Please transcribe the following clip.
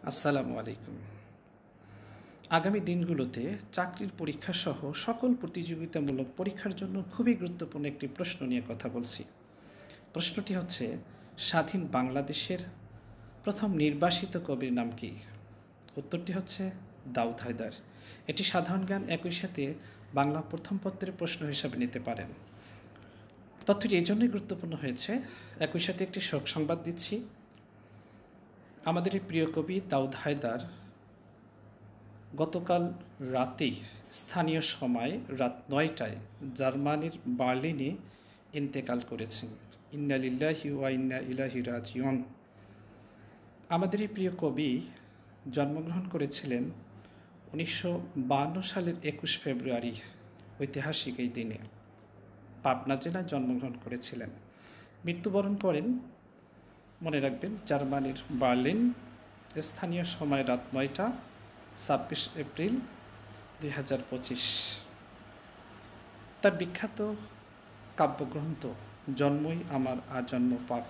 আসসালামু আলাইকুম। আগামী দিনগুলোতে চাকরির পরীক্ষা সহ সকল প্রতিযোগিতামূলক পরীক্ষার জন্য খুবই গুরুত্বপূর্ণ একটি প্রশ্ন নিয়ে কথা বলছি। প্রশ্নটি হচ্ছে, স্বাধীন বাংলাদেশের প্রথম নির্বাসিত কবির নাম কি? উত্তরটি হচ্ছে দাউদ হায়দার। এটি সাধারণ জ্ঞান, একই সাথে বাংলা প্রথম পত্রের প্রশ্ন হিসাবে নিতে পারেন। তথ্যটি এই জন্যই গুরুত্বপূর্ণ হয়েছে, একই সাথে একটি শোক সংবাদ দিচ্ছি। আমাদের এই প্রিয় কবি দাউদ হায়দার গতকাল রাতেই স্থানীয় সময় রাত ৯টায় জার্মানির বার্লিনে ইন্তেকাল করেছেন। ইন্না লিল্লাহি ওয়া ইন্না ইলাইহি রাজিউন। আমাদের এই প্রিয় কবি জন্মগ্রহণ করেছিলেন 1952 সালের 21 ফেব্রুয়ারি, ঐতিহাসিক এই দিনে পাবনা জেলায় জন্মগ্রহণ করেছিলেন। মৃত্যুবরণ করেন, মনে রাখবেন, জার্মানির বার্লিন, স্থানীয় সময় রাত ৯টা, ২৬ এপ্রিল ২০২৫। তার বিখ্যাত কাব্যগ্রন্থ জন্মই আমার আজন্ম পাপ